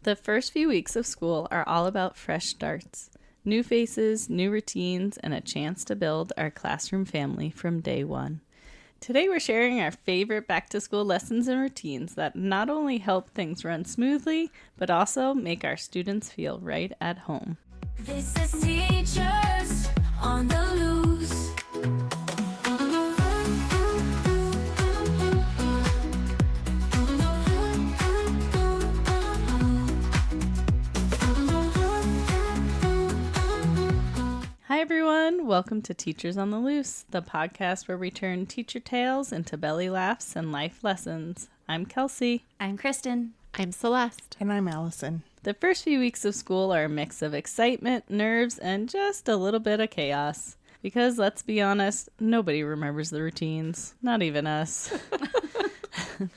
The first few weeks of school are all about fresh starts, new faces, new routines, and a chance to build our classroom family from day one. Today we're sharing our favorite back-to-school lessons and routines that not only help things run smoothly, but also make our students feel right at home. This is Teachers on the Loose. Hi everyone, welcome to Teachers on the Loose, the podcast where we turn teacher tales into belly laughs and life lessons. I'm Kelsey. I'm Kristen. I'm Celeste. And I'm Allison. The first few weeks of school are a mix of excitement, nerves, and just a little bit of chaos. Because let's be honest, nobody remembers the routines, not even us.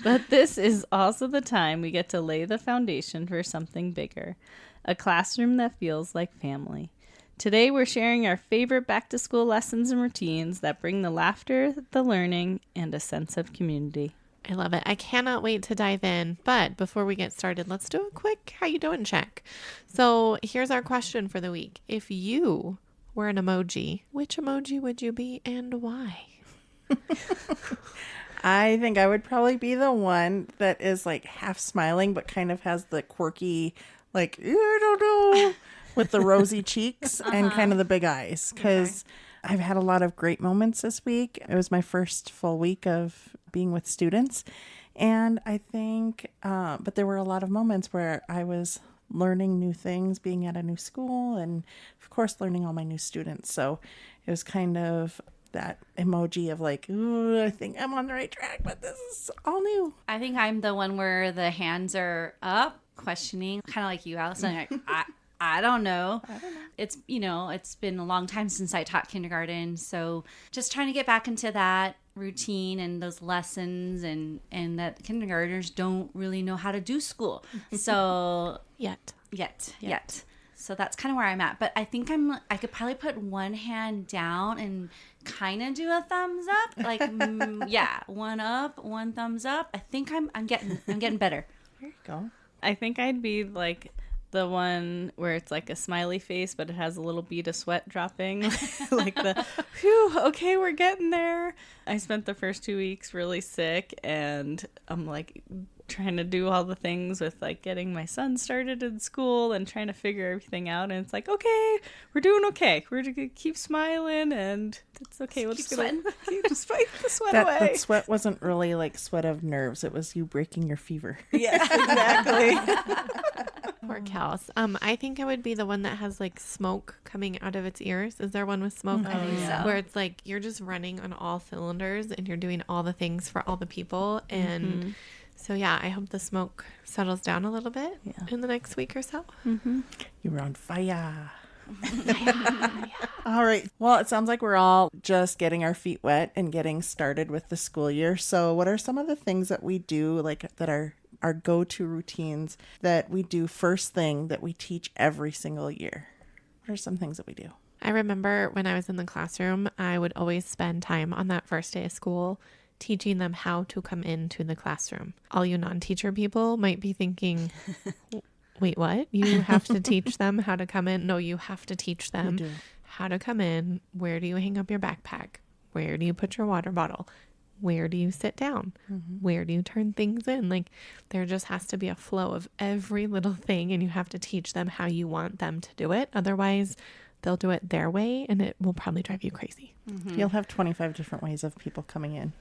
But this is also the time we get to lay the foundation for something bigger, a classroom that feels like family. Today we're sharing our favorite back-to-school lessons and routines that bring the laughter, the learning, and a sense of community. I love it. I cannot wait to dive in. But before we get started, let's do a quick how you doing check. So here's our question for the week. If you were an emoji, which emoji would you be and why? I think I would probably be the one that is like half smiling, but kind of has the quirky, like, I don't know, with the rosy cheeks and kind of the big eyes. Because I've had a lot of great moments this week. It was my first full week of being with students. And I think, but there were a lot of moments where I was learning new things, being at a new school, and of course, learning all my new students. So it was kind of that emoji of like, ooh, I think I'm on the right track, but this is all new. I think I'm the one where the hands are up, questioning, kind of like you, Allison. Like, I don't know. It's, it's been a long time since I taught kindergarten. So just trying to get back into that routine and those lessons and that kindergartners don't really know how to do school. So Yet. So that's kind of where I'm at. But I think I could probably put one hand down and kind of do a thumbs up. Like, one up, one thumbs up. I think I'm getting better. There you go. I think I'd be like the one where it's like a smiley face, but it has a little bead of sweat dropping. Like the, phew, okay, we're getting there. I spent the first 2 weeks really sick, and I'm like trying to do all the things with like getting my son started in school and trying to figure everything out. And it's like, okay, we're doing okay. We're going to keep smiling, and it's okay. We'll just keep fight the sweat away. That sweat wasn't really like sweat of nerves. It was you breaking your fever. Yeah, exactly. Poor Kels. I think I would be the one that has like smoke coming out of its ears. Is there one with smoke? I think so. Where it's like you're just running on all cylinders and you're doing all the things for all the people. And so, yeah, I hope the smoke settles down a little bit in the next week or so. You were on fire. All right. Well, it sounds like we're all just getting our feet wet and getting started with the school year. So what are some of the things that we do, like that are our go-to routines that we do first thing that we teach every single year? What are some things that we do? I remember when I was in the classroom, I would always spend time on that first day of school teaching them how to come into the classroom. All you non-teacher people might be thinking, wait, what? You have to teach them how to come in? No, you have to teach them how to come in. Where do you hang up your backpack? Where do you put your water bottle? Where do you sit down? Where do you turn things in? Like, there just has to be a flow of every little thing, and you have to teach them how you want them to do it. Otherwise, they'll do it their way, and it will probably drive you crazy. You'll have 25 different ways of people coming in.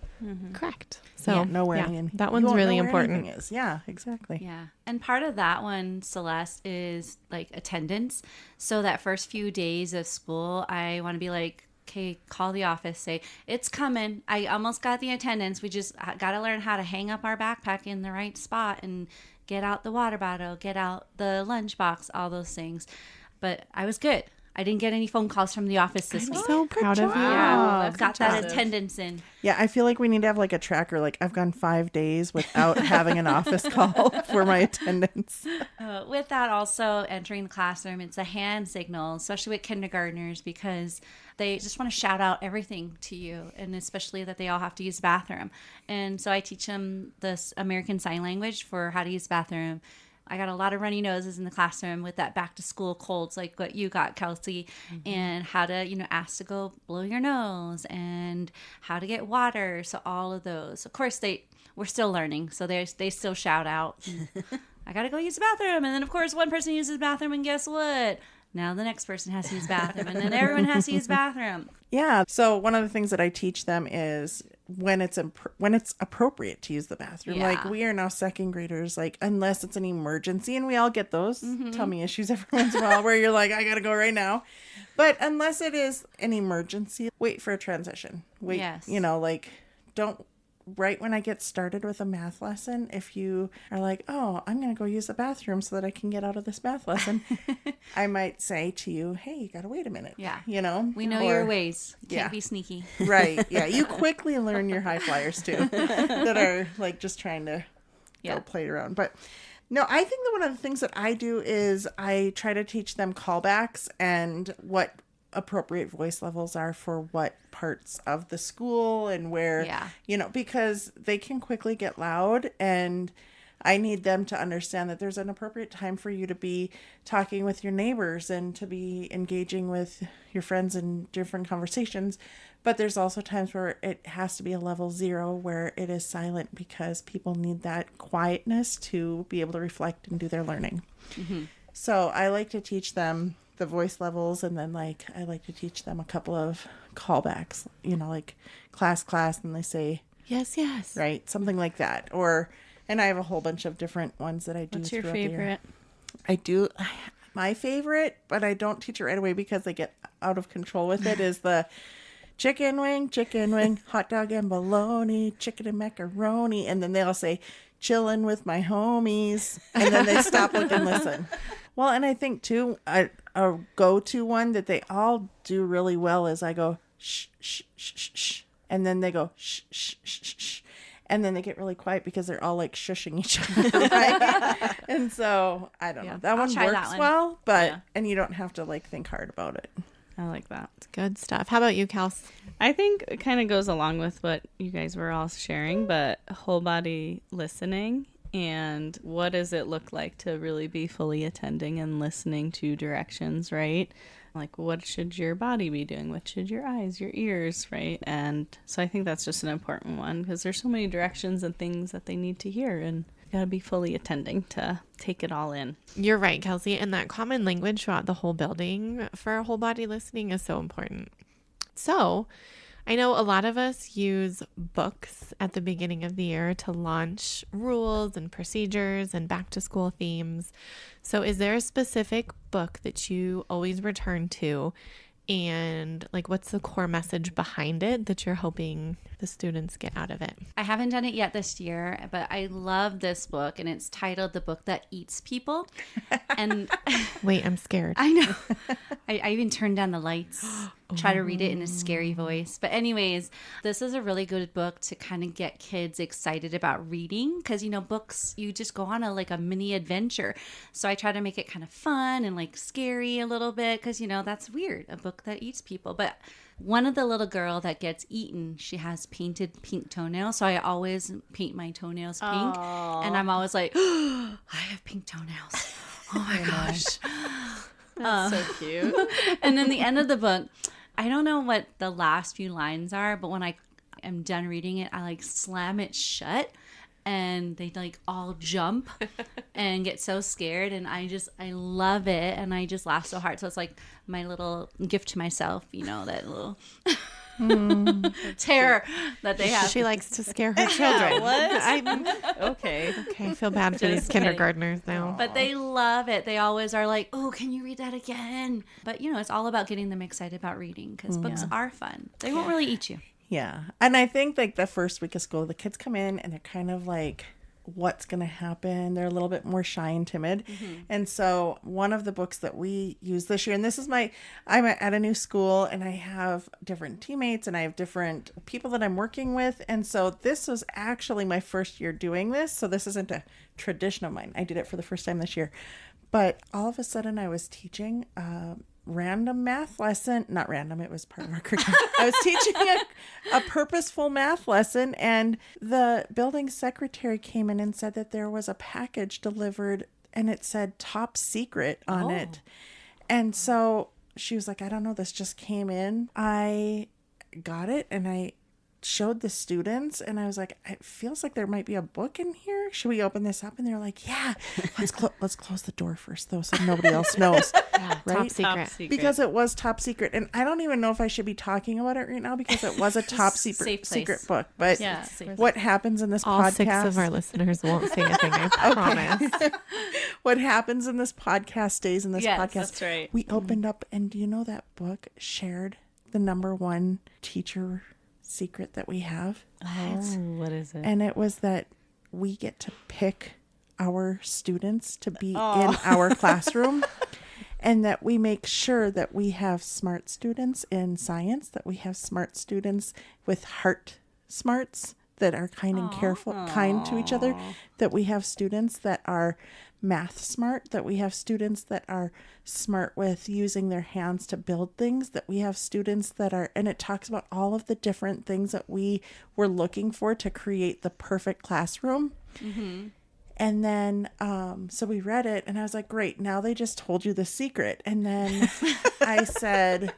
Correct. So that one's really important. Is. Yeah, exactly. Yeah. And part of that one, Celeste, is like attendance. So that first few days of school, I want to be like, okay, call the office, say, it's coming. I almost got the attendance. We just got to learn how to hang up our backpack in the right spot and get out the water bottle, get out the lunchbox, all those things. But I was good. I didn't get any phone calls from the office this week. I'm so proud of you. Yeah, I've got that attendance in. Yeah, I feel like we need to have like a tracker. Like I've gone 5 days without having an office call for my attendance. With that, also entering the classroom, it's a hand signal, especially with kindergartners, because they just want to shout out everything to you, and especially that they all have to use the bathroom. And so I teach them this American Sign Language for how to use the bathroom. I got a lot of runny noses in the classroom with that back to school colds, like what you got, Kelsey, and how to, ask to go blow your nose and how to get water. So all of those, of course, we're still learning. So they still shout out, I got to go use the bathroom. And then of course, one person uses the bathroom and guess what? Now the next person has to use the bathroom and then everyone has to use the bathroom. Yeah. So one of the things that I teach them is when it's appropriate to use the bathroom. Yeah. Like we are now second graders, like unless it's an emergency, and we all get those tummy issues every once in a while where you're like, I gotta go right now. But unless it is an emergency, wait for a transition. Wait, Yes. Don't right when I get started with a math lesson, if you are like, oh, I'm going to go use the bathroom so that I can get out of this math lesson, I might say to you, hey, you got to wait a minute. Yeah. We know your ways. Can't Yeah. be sneaky. Right. Yeah. You quickly learn your high flyers too that are like just trying to Yeah. go play around. But no, I think that one of the things that I do is I try to teach them callbacks and what appropriate voice levels are for what parts of the school and where, Yeah. because they can quickly get loud, and I need them to understand that there's an appropriate time for you to be talking with your neighbors and to be engaging with your friends in different conversations. But there's also times where it has to be a level 0 where it is silent because people need that quietness to be able to reflect and do their learning. So I like to teach them the voice levels, and then I like to teach them a couple of callbacks, like class, and they say, Yes, yes. right, something like that. And I have a whole bunch of different ones that I do. What's your throughout the year. favorite? I do. My favorite, but I don't teach it right away because they get out of control with it, is the chicken wing, hot dog and bologna, chicken and macaroni. And then they all say, chilling with my homies. And then they stop, look, and listen. Well, and I think too, a go-to one that they all do really well is I go, shh, shh, shh, shh, shh. And then they go, shh, shh, shh, shh, shh. And then they get really quiet because they're all like shushing each other, right? And so, I don't know. That I'll one try works that one. well, but, Yeah. and you don't have to think hard about it. I like that. Good stuff. How about you, Kels? I think it kind of goes along with what you guys were all sharing, but whole body listening, and what does it look like to really be fully attending and listening to directions, right? Like, what should your body be doing? What should your eyes, your ears, right? And so I think that's just an important one because there's so many directions and things that they need to hear, and you got to be fully attending to take it all in. You're right, Kelsey. And that common language throughout the whole building for whole body listening is so important. So I know a lot of us use books at the beginning of the year to launch rules and procedures and back to school themes. So is there a specific book that you always return to? And what's the core message behind it that you're hoping the students get out of it? I haven't done it yet this year, but I love this book, and it's titled The Book That Eats People. And Wait, I'm scared. I know. I even turned down the lights, try to read it in a scary voice. But anyways, this is a really good book to kind of get kids excited about reading because, books, you just go on a mini adventure. So I try to make it kind of fun and scary a little bit because, that's weird, a book that eats people. But one of the little girl that gets eaten, she has painted pink toenails. So I always paint my toenails pink. And I'm always like, oh, I have pink toenails. Oh my gosh. That's so cute. And then the end of the book, I don't know what the last few lines are, but when I am done reading it, I slam it shut and they all jump and get so scared. And I love it. And I just laugh so hard. So it's my little gift to myself, that little terror that they have. She likes to scare her children. Okay. Okay, I feel bad for these Just kidding. kindergartners now. But they love it. They always are like, oh, can you read that again? But, it's all about getting them excited about reading because books are fun. They won't really eat you. Yeah. And I think the first week of school, the kids come in and they're kind of what's going to happen? They're a little bit more shy and timid. And so one of the books that we use this year, and this is I'm at a new school and I have different teammates and I have different people that I'm working with. And so this was actually my first year doing this. So this isn't a tradition of mine. I did it for the first time this year. But all of a sudden I was teaching random math lesson. Not random, it was part of our curriculum. I was teaching a purposeful math lesson, and the building secretary came in and said that there was a package delivered and it said top secret on it. And so she was like, I don't know, this just came in. I got it and I showed the students and I was like, it feels like there might be a book in here. Should we open this up? And they're like, yeah, let's close the door first though, so nobody else knows. Right? Top secret. Because it was top secret. And I don't even know if I should be talking about it right now because it was a top Safe place. secret book. But Yeah. what happens in this All podcast? 6 of our listeners won't say a thing, I promise. What happens in this podcast stays in this Yes, podcast. that's right. We opened up, and do you know that book shared the #1 teacher secret that we have? Oh, what is it? And it was that we get to pick our students to be in our classroom. And that we make sure that we have smart students in science, that we have smart students with heart smarts that are kind and kind to each other, that we have students that are math smart, that we have students that are smart with using their hands to build things, that we have students that are, and it talks about all of the different things that we were looking for to create the perfect classroom. And then, so we read it and I was like, great, now they just told you the secret. And then I said,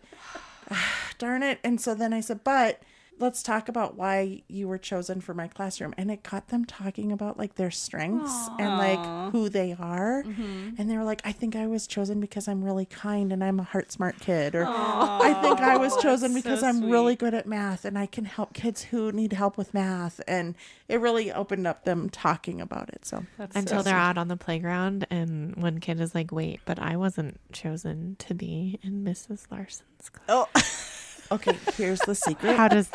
darn it. And so then I said, but let's talk about why you were chosen for my classroom. And it got them talking about like their strengths and like who they are. And they were like, I think I was chosen because I'm really kind and I'm a heart smart kid. Or I think I was chosen because I'm really good at math and I can help kids who need help with math. And it really opened up them talking about it. So Until they're out on the playground and one kid is like, wait, but I wasn't chosen to be in Mrs. Larson's class. okay, here's the secret. How does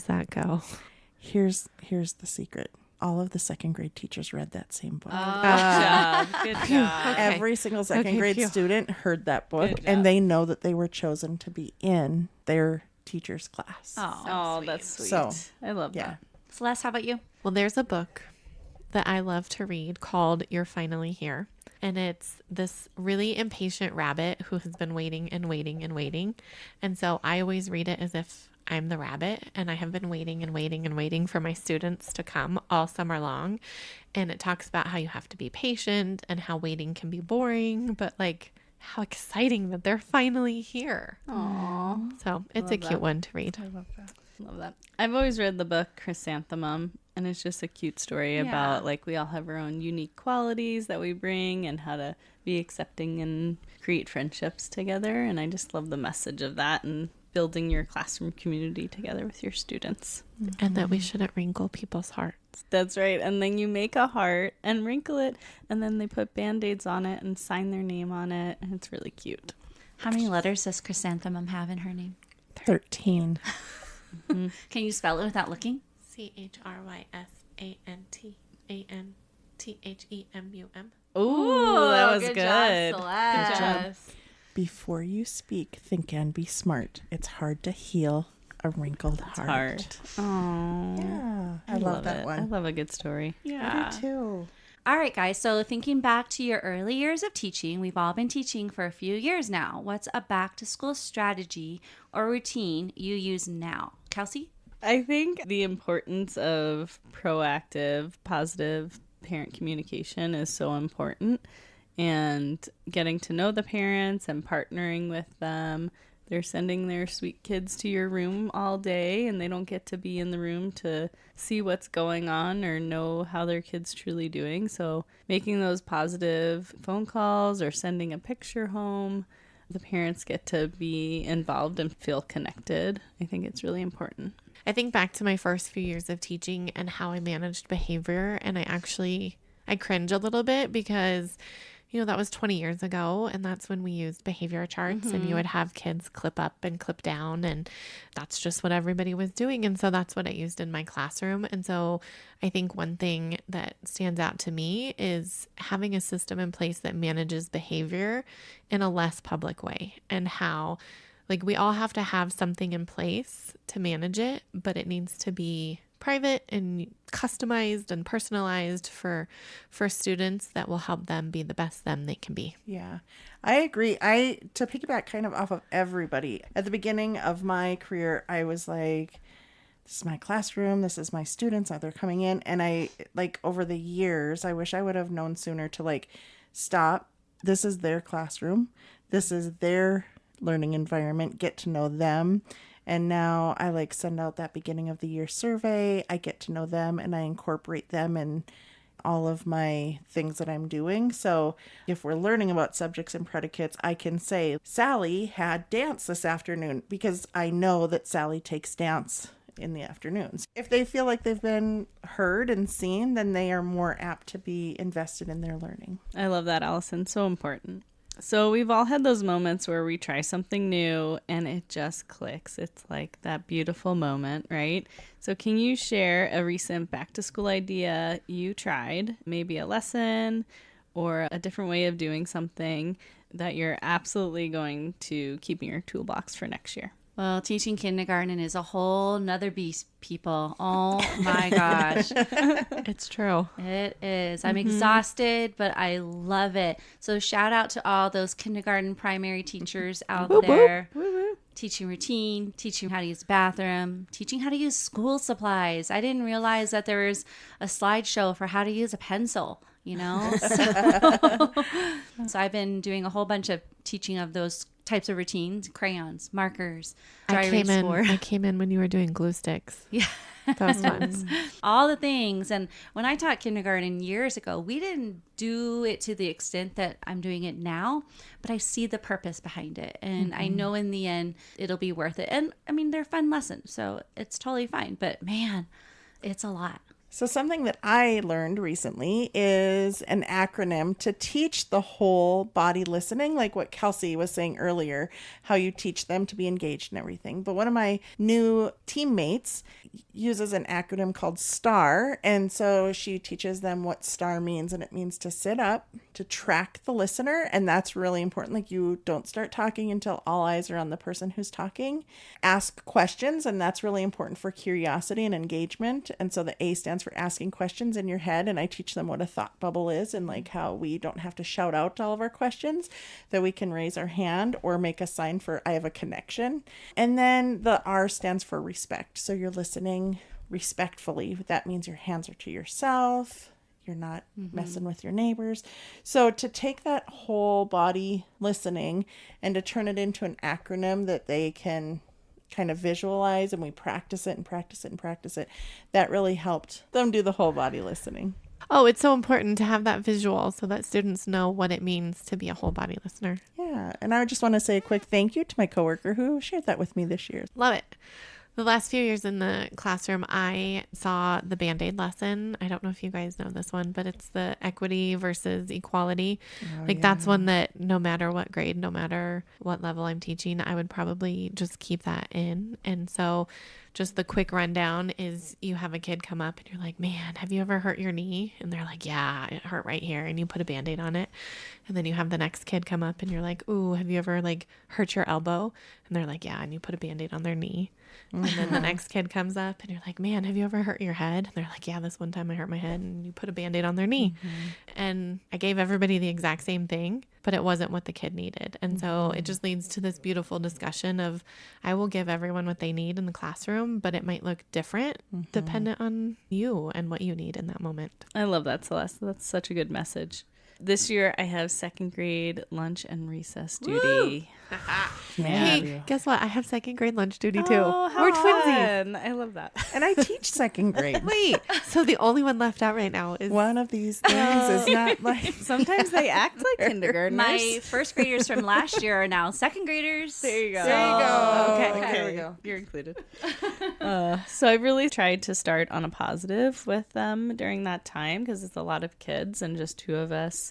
that go? Here's the secret. All of the second grade teachers read that same book. Good job. Good job. Every single second grade phew. student heard that book, Good and job. they know that they were chosen to be in their teacher's class. Oh, that's sweet. So, I love yeah. that. Celeste, how about you? Well, there's a book that I love to read called You're Finally Here. And it's this really impatient rabbit who has been waiting and waiting and waiting. And so I always read it as if I'm the rabbit and I have been waiting and waiting and waiting for my students to come all summer long. And it talks about how you have to be patient and how waiting can be boring, but like how exciting that they're finally here. Aww. So it's a Love cute that. one to read. Love that. I've always read the book Chrysanthemum, and it's just a cute story about like we all have our own unique qualities that we bring and how to be accepting and create friendships together. And I just love the message of that and building your classroom community together with your students. And that we shouldn't wrinkle people's hearts. That's right. And then you make a heart and wrinkle it, and then they put Band-Aids on it and sign their name on it, and it's really cute. How many letters does Chrysanthemum have in her name? 13. Can you spell it without looking? CHRYSANTANTHEMUM. Ooh, that was good. Celeste. Good job. Before you speak, think and be smart. It's hard to heal a wrinkled heart. Oh, Yeah, I love that it. one. I love a good story. I do too. All right, guys. So thinking back to your early years of teaching, we've all been teaching for a few years now. What's a back to school strategy or routine you use now? Kelsey? I think the importance of proactive, positive parent communication is so important, and getting to know the parents and partnering with them. They're sending their sweet kids to your room all day, and they don't get to be in the room to see what's going on or know how their kid's truly doing. So making those positive phone calls or sending a picture home, the parents get to be involved and feel connected. I think it's really important. I think back to my first few years of teaching and how I managed behavior, and I cringe a little bit because, you know, that was 20 years ago, and that's when we used behavior charts, and you would have kids clip up and clip down, and that's just what everybody was doing. And so that's what I used in my classroom. And so I think one thing that stands out to me is having a system in place that manages behavior in a less public way, and how like we all have to have something in place to manage it, but it needs to be private and customized and personalized for students that will help them be the best them they can be. Yeah, I agree. To piggyback kind of off of everybody, at the beginning of my career, I was like, this is my classroom, this is my students, they're coming in. And I, like, over the years, I wish I would have known sooner to, like, stop. This is their classroom. This is their learning environment. Get to know them. And now I like send out that beginning of the year survey. I get to know them and I incorporate them in all of my things that I'm doing. So if we're learning about subjects and predicates, I can say Sally had dance this afternoon because I know that Sally takes dance in the afternoons. If they feel like they've been heard and seen, then they are more apt to be invested in their learning. I love that, Allison. So important. So we've all had those moments where we try something new and it just clicks. It's like that beautiful moment, right? So can you share a recent back to school idea you tried, maybe a lesson or a different way of doing something that you're absolutely going to keep in your toolbox for next year? Well, teaching kindergarten is a whole nother beast, people. Oh my gosh. It's true. It is. I'm exhausted, but I love it. So shout out to all those kindergarten primary teachers out there. Teaching routine, teaching how to use the bathroom, teaching how to use school supplies. I didn't realize that there was a slideshow for how to use a pencil, you know? So I've been doing a whole bunch of teaching of those types of routines, crayons, markers, dry erase board. I came in when you were doing glue sticks. Yeah. That was fun. All the things. And when I taught kindergarten years ago, we didn't do it to the extent that I'm doing it now, but I see the purpose behind it. And I know in the end, it'll be worth it. And I mean, they're fun lessons, so it's totally fine. But man, it's a lot. So something that I learned recently is an acronym to teach the whole body listening, like what Kelsey was saying earlier, how you teach them to be engaged in everything. But one of my new teammates uses an acronym called STAR. And so she teaches them what STAR means. And it means to sit up, to track the listener. And that's really important. Like you don't start talking until all eyes are on the person who's talking. Ask questions. And that's really important for curiosity and engagement. And so the A stands for asking questions in your head. And I teach them what a thought bubble is and like how we don't have to shout out all of our questions, that we can raise our hand or make a sign for I have a connection. And then the R stands for respect. So you're listening respectfully. That means your hands are to yourself. You're not messing with your neighbors. So to take that whole body listening and to turn it into an acronym that they can kind of visualize, and we practice it and practice it and practice it, that really helped them do the whole body listening. Oh, it's so important to have that visual so that students know what it means to be a whole body listener. Yeah. And I just want to say a quick thank you to my coworker who shared that with me this year. Love it. The last few years in the classroom, I saw the Band-Aid lesson. I don't know if you guys know this one, but it's the equity versus equality. That's one that no matter what grade, no matter what level I'm teaching, I would probably just keep that in. And so just the quick rundown is you have a kid come up and you're like, man, have you ever hurt your knee? And they're like, yeah, it hurt right here. And you put a Band-Aid on it. And then you have the next kid come up and you're like, ooh, have you ever like hurt your elbow? And they're like, yeah. And you put a Band-Aid on their knee. And then the next kid comes up and you're like, man, have you ever hurt your head? And they're like, yeah, this one time I hurt my head. And you put a Band-Aid on their knee. And I gave everybody the exact same thing, but it wasn't what the kid needed. And so it just leads to this beautiful discussion of I will give everyone what they need in the classroom, but it might look different dependent on you and what you need in that moment. I love that, Celeste. That's such a good message. This year I have second grade lunch and recess duty. Hey, guess what? I have second grade lunch duty too. Oh, how We're twinsies. fun. I love that. And I teach second grade. Wait, so the only one left out right now is One of these things is not like Sometimes they act like kindergartners. My first graders from last year are now second graders. There you go. There you go. Okay, There we go. You're included. So I really tried to start on a positive with them during that time because it's a lot of kids and just two of us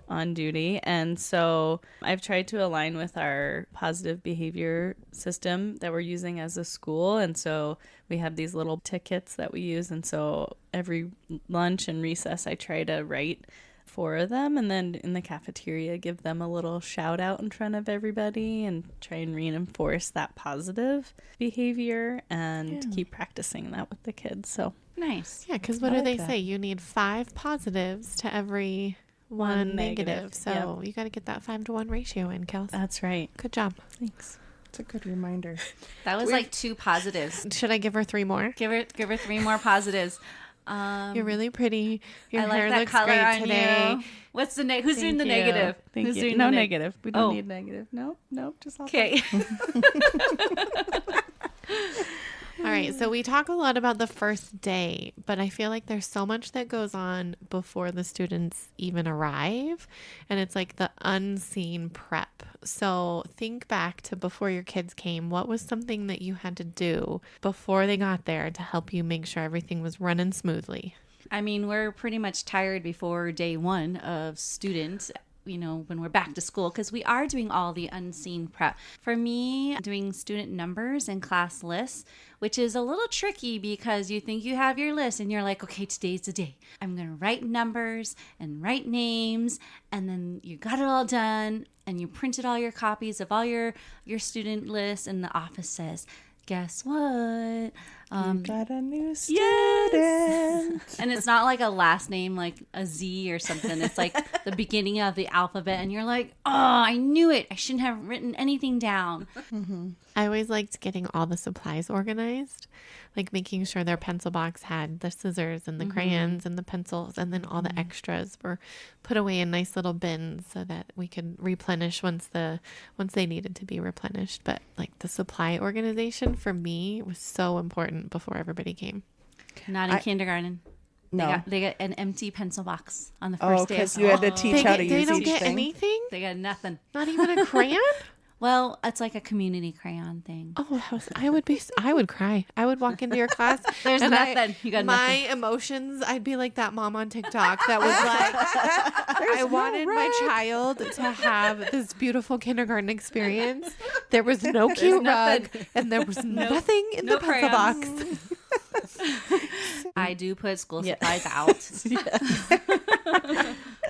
on duty. And so I've tried to align with our positive behavior system that we're using as a school. And so we have these little tickets that we use. And so every lunch and recess, I try to write for them, and then in the cafeteria give them a little shout out in front of everybody and try and reinforce that positive behavior and keep practicing that with the kids. So Nice. Yeah, because what do they say? You need 5 positives to every one negative. So you got to get that 5-to-1 ratio in, Kels. that's right. Good job. Thanks. it's a good reminder. That was like 2 positives. Should I give her 3 more? Give her 3 more positives. You're really pretty. Your I like hair that looks color great on today. you. What's the who's doing the Thank you. negative? Thank Who's you. doing No the negative. We don't Oh. need negative. Nope. Just all Okay. All right, so we talk a lot about the first day, but I feel like there's so much that goes on before the students even arrive, and it's like the unseen prep. So think back to before your kids came. What was something that you had to do before they got there to help you make sure everything was running smoothly? I mean, we're pretty much tired before day one of students, when we're back to school, because we are doing all the unseen prep. For me, doing student numbers and class lists, which is a little tricky because you think you have your list and you're like, okay, today's the day. I'm going to write numbers and write names. And then you got it all done and you printed all your copies of all your student lists, and the office says, guess what? Got a new student. And it's not like a last name like a Z or something. It's like the beginning of the alphabet, and you're like, oh, I knew it. I shouldn't have written anything down. I always liked getting all the supplies organized, like making sure their pencil box had the scissors and the crayons and the pencils, and then all the extras were put away in nice little bins so that we could replenish once they needed to be replenished. But like the supply organization for me was so important before everybody came. Not in kindergarten. No. They got an empty pencil box on the Oh, first day of because school. you had to teach how to They use don't each get thing. anything? They got nothing. Not even a crayon? Well, it's like a community crayon thing. Oh, I would cry. I would walk into your class. There's and nothing. You got my nothing. emotions. I'd be like that mom on TikTok that was like, I wanted my child to have this beautiful kindergarten experience. There was no cute rug, and there was nothing in no the pencil box. crayons. I do put school supplies out.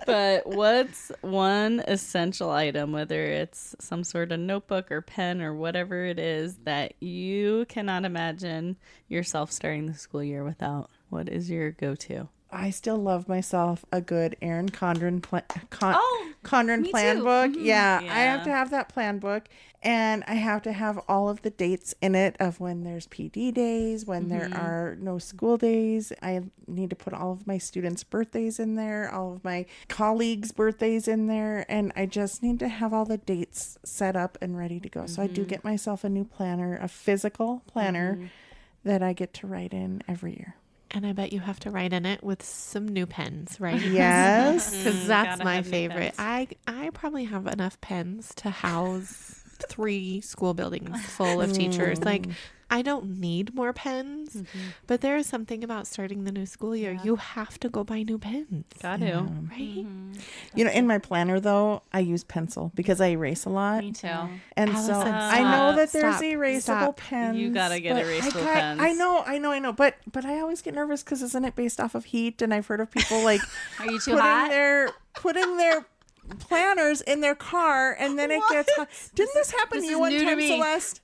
But what's one essential item, whether it's some sort of notebook or pen or whatever it is, that you cannot imagine yourself starting the school year without? What is your go-to? I still love myself a good Erin Condren Oh, Condren me plan too. book. Yeah, I have Yeah. to have that plan book, and I have to have all of the dates in it of when there's PD days, when there are no school days. I need to put all of my students' birthdays in there, all of my colleagues' birthdays in there, and I just need to have all the dates set up and ready to go. So I do get myself a new planner, a physical planner that I get to write in every year. And I bet you have to write in it with some new pens, right? Yes. Because that's Gotta my have new favorite. I probably have enough pens to house 3 school buildings full of teachers. Like, I don't need more pens, but there is something about starting the new school year. You have to go buy new pens, Got to. right? You know, in my planner though, I use pencil because I erase a lot. Me too. And Allison, so stop, I know that there's stop, erasable stop. pens. You gotta get but erasable I pens. know. But I always get nervous because isn't it based off of heat? And I've heard of people like Are you too hot? putting their planners in their car, and then it gets hot. Didn't this happen to This you is one new to time, me. Celeste?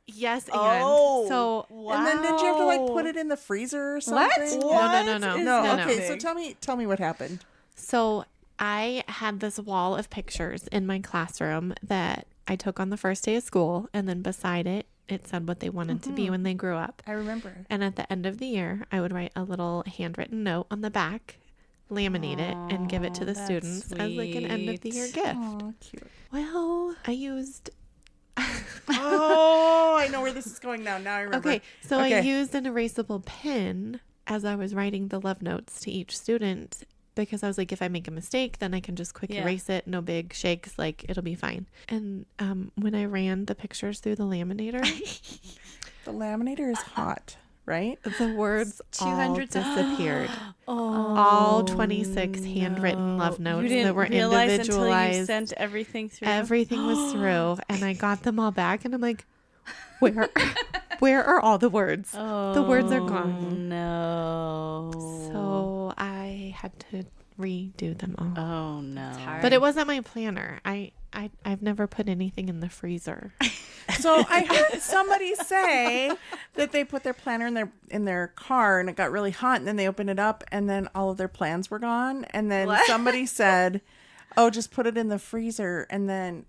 Yes, and Oh, so And then did you have to like put it in the freezer or something? No. No. No. Okay, so tell me what happened. So I had this wall of pictures in my classroom that I took on the first day of school, and then beside it, it said what they wanted to be when they grew up. I remember. And at the end of the year, I would write a little handwritten note on the back, laminate it, and give it to the that's students as like an end of the year sweet. gift. Oh, cute. Well, I used Oh, I know where this is going now. Now I remember. okay, so I Okay. used an erasable pen as I was writing the love notes to each student, because I was like, if I make a mistake, then I can just quick Yeah. erase it. No big shakes. Like, it'll be fine. And when I ran the pictures through the laminator, The laminator is hot, right? the words all 200 disappeared. Oh, All 26 handwritten love notes you didn't that were realize until you individualized. sent everything through. Everything was through, and I got them all back, and I'm like, where are all the words? The words are gone. No. So I had to redo them all. Oh no. hard. But it wasn't my planner. I've never put anything in the freezer. So I heard somebody say that they put their planner in their car and it got really hot, and then they opened it up and then all of their plans were gone. And then somebody said, "Oh, just put it in the freezer and then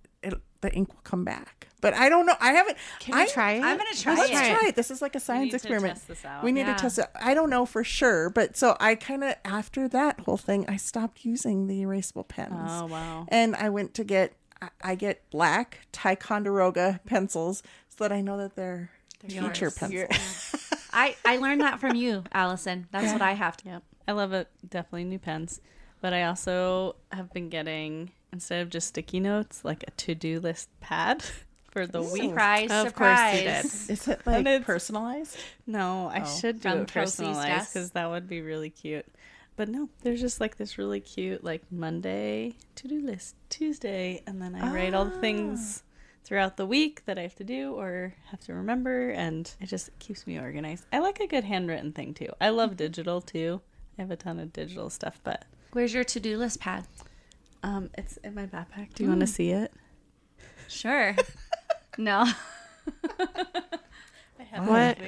the ink will come back. But I don't know. I haven't. Can we try it? I'm gonna try Let's it. try it. This is like a science need to experiment. test this out. We need Yeah. to test it. I don't know for sure, but so I kind of after that whole thing, I stopped using the erasable pens. Oh, wow. And I went to get. I get black Ticonderoga pencils so that I know that they're teacher yours. pencils. I learned that from you, Allison. That's what I have to. Yep. I love it. Definitely new pens. But I also have been getting, instead of just sticky notes, like a to-do list pad for the week. Surprise, Of course you surprise. Is it like And it's- personalized? No, I should do From it Kelsey's personalized desk? because that would be really cute. But no, there's just like this really cute like Monday to-do list, Tuesday, and then I write all the things throughout the week that I have to do or have to remember, and it just keeps me organized. I like a good handwritten thing too. I love digital too. I have a ton of digital stuff, but Where's your to-do list pad? it's in my backpack. Do you want to see it? Sure. No.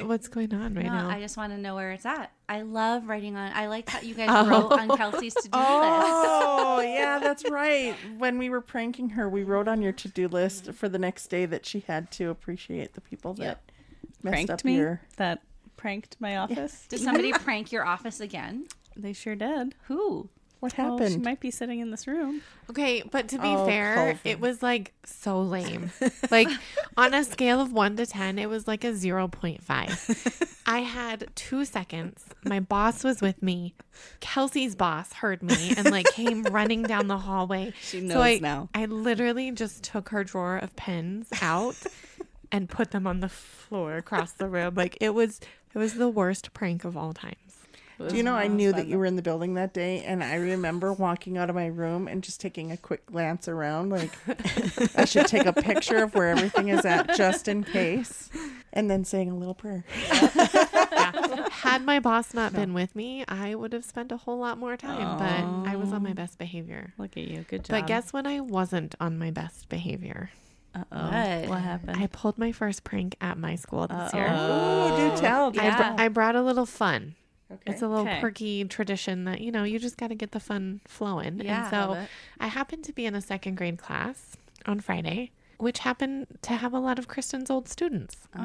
What's going on right No, now? I just want to know where it's at. I love writing on. I like how you guys wrote on Kelsey's to-do list. Oh, yeah, that's right. When we were pranking her, we wrote on your to-do list for the next day that she had to appreciate the people that messed Pranked up me? your. That pranked my office? Did somebody prank your office again? They sure did. Who? What Oh, she happened? might be sitting in this room. Okay, but to be Oh, fair, Culver. it was like so lame. Like on a scale of 1 to 10, it was like a 0.5. I had 2 seconds. My boss was with me. Kelsey's boss heard me and like came running down the hallway. She So knows now. I literally just took her drawer of pens out and put them on the floor across the room. Like it was the worst prank of all times. Do you know, I knew that you were in the building that day, and I remember walking out of my room and just taking a quick glance around, like, I should take a picture of where everything is at just in case, and then saying a little prayer. Had my boss not been with me, I would have spent a whole lot more time, but I was on my best behavior. Look at you. Good job. But guess when I wasn't on my best behavior? Uh-oh. What happened? I pulled my first prank at my school this year. Oh, do tell. Do Yeah. tell. I brought a little fun. Okay. It's a little Okay. quirky tradition that, you just got to get the fun flowing. Yeah, and love so it. I happened to be in a second grade class on Friday, which happened to have a lot of Kristen's old students. Oh.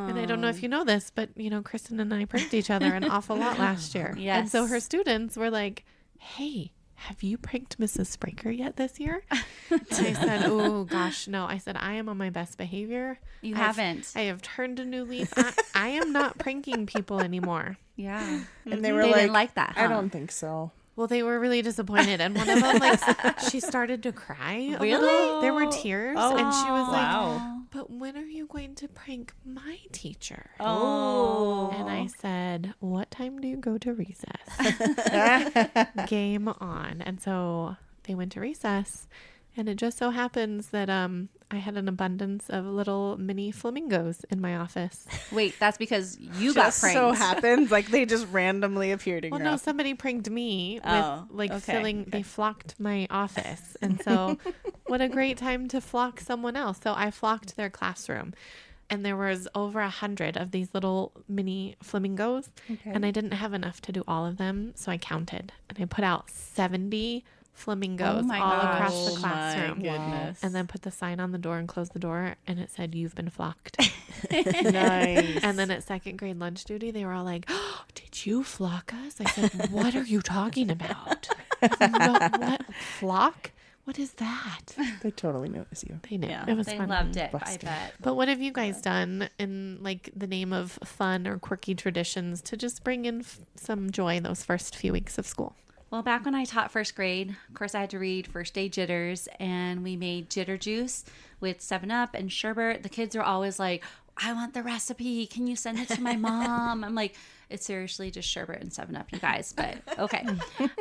And I don't know if you know this, but, Kristen and I pranked each other an awful lot last year. And so Yes. her students were like, hey, have you pranked Mrs. Spraker yet this year? And I said, oh, gosh, no. I said, I am on my best behavior. You I've- haven't. I have turned a new leaf. I am not pranking people anymore. Yeah. And they were They like, didn't like that, I huh? don't think so. Well, they were really disappointed. And one of them, she started to cry. A Really? little. There were tears. Oh, and she was wow. like, but when are you going to prank my teacher? Oh. And I said, what time do you go to recess? Game on. And so they went to recess. And it just so happens that I had an abundance of little mini flamingos in my office. Wait, that's because you got Just pranked. so happens like they just randomly appeared in Well, your no, office. somebody pranked me with Oh, okay, filling. They flocked my office, and so what a great time to flock someone else. So I flocked their classroom, and there was over 100 of these little mini flamingos, and I didn't have enough to do all of them, so I counted, and I put out 70 flamingos Oh my all gosh. across the Oh classroom. my goodness. And then put the sign on the door and closed the door, and it said, "You've been flocked." Nice. And then at second grade lunch duty, they were all like, oh, did you flock us? I said, what are you talking about? What? Flock? What is that? They totally knew it was you. They knew. Yeah. It was They fun. loved it, I Busted. bet. But what have you guys done in the name of fun or quirky traditions to just bring in some joy those first few weeks of school? Well, back when I taught first grade, of course, I had to read First Day Jitters, and we made jitter juice with 7-Up and sherbet. The kids are always like, I want the recipe. Can you send it to my mom? I'm like, it's seriously just sherbet and 7-Up, you guys, but okay.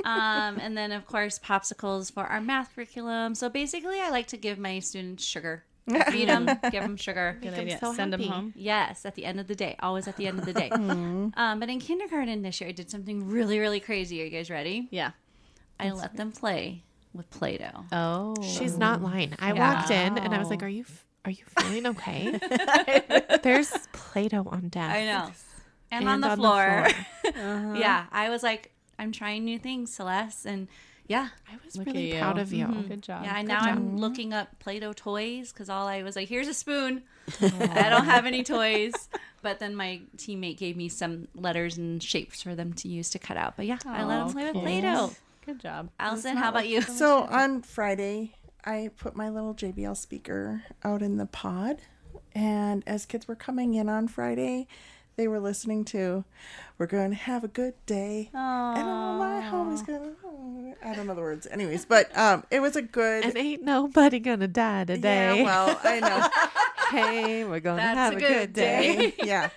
And then, of course, popsicles for our math curriculum. So basically, I like to give my students sugar. Feed them, give them sugar. Good them idea. so Send them happy. home. Yes, at the end of the day. Always at the end of the day. But in kindergarten this year, I did something really, really crazy. Are you guys ready? Yeah. I let them play with Play-Doh. Oh. She's not lying. I walked in and I was like, are you feeling okay? There's Play-Doh on desk. I know. And, And on the floor. Yeah, I was like, I'm trying new things, Celeste. And Yeah. I was Look really at proud you. of you. Good job. Yeah, and now I'm looking up Play-Doh toys because all I was like, here's a spoon. I don't have any toys. But then my teammate gave me some letters and shapes for them to use to cut out. But yeah, I let them Aw, play with cute. Play-Doh. Good job. Allison, how about you? So on Friday, I put my little JBL speaker out in the pod, and as kids were coming in on Friday, they were listening to "We're Going to Have a Good Day," and all my homies gonna. I don't know the words, anyways, but it was a good. And ain't nobody gonna die today. Yeah, well, I know. Hey, we're gonna That's have a a good good day. Yeah.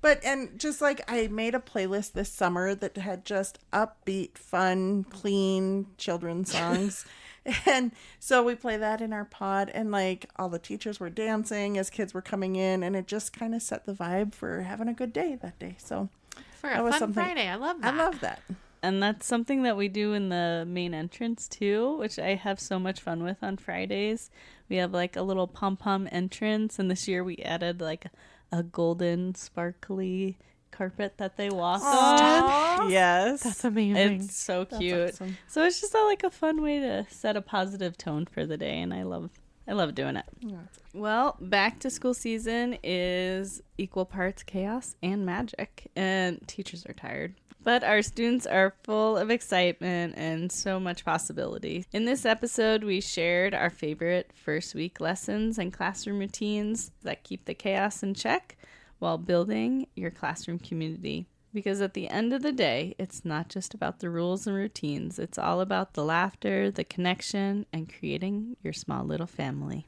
But, and just like I made a playlist this summer that had just upbeat, fun, clean children's songs. And so we play that in our pod, and like all the teachers were dancing as kids were coming in, and it just kind of set the vibe for having a good day that day. So For That a was fun something- Friday. I love that. I love that. And that's something that we do in the main entrance too, which I have so much fun with on Fridays. We have like a little pom-pom entrance, and this year we added like a golden sparkly carpet that they walk on. Yes. That's amazing. It's so cute. awesome. So it's just like a fun way to set a positive tone for the day, and I love doing it. Well, back to school season is equal parts chaos and magic, and teachers are tired. But our students are full of excitement and so much possibility. In this episode, we shared our favorite first week lessons and classroom routines that keep the chaos in check while building your classroom community. Because at the end of the day, it's not just about the rules and routines. It's all about the laughter, the connection, and creating your small little family.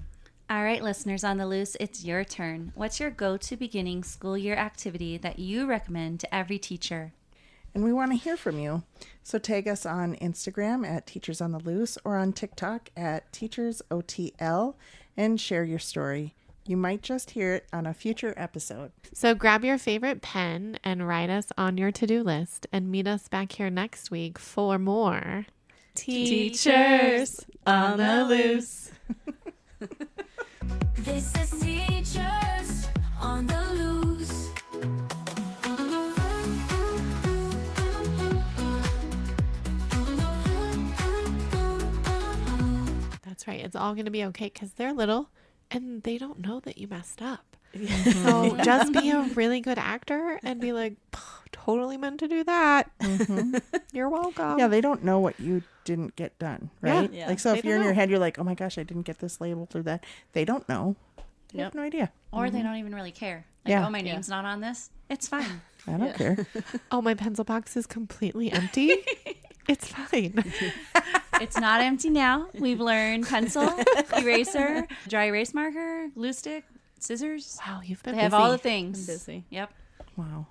All right, listeners on the loose, it's your turn. What's your go-to beginning school year activity that you recommend to every teacher? And we want to hear from you. So tag us on Instagram at Teachers on the Loose or on TikTok at TeachersOTL and share your story. You might just hear it on a future episode. So grab your favorite pen and write us on your to-do list and meet us back here next week for more Teachers on the Loose. This is Teachers on the Loose. That's right. It's all going to be okay because they're little and they don't know that you messed up. So just be a really good actor and be like, totally meant to do that. You're welcome. Yeah, they don't know what you didn't get done, right? Yeah. Like, so They if you're in don't your know. head, you're like, oh my gosh, I didn't get this labeled or that. They don't know. They have no idea. Or they don't even really care. Like, Yeah. oh, my name's not on this. It's fine. I don't care. Oh, my pencil box is completely empty. It's fine. It's not empty now. We've learned pencil, eraser, dry erase marker, glue stick, scissors. Wow, you've been They have busy. all the things. I'm busy. Yep. Wow.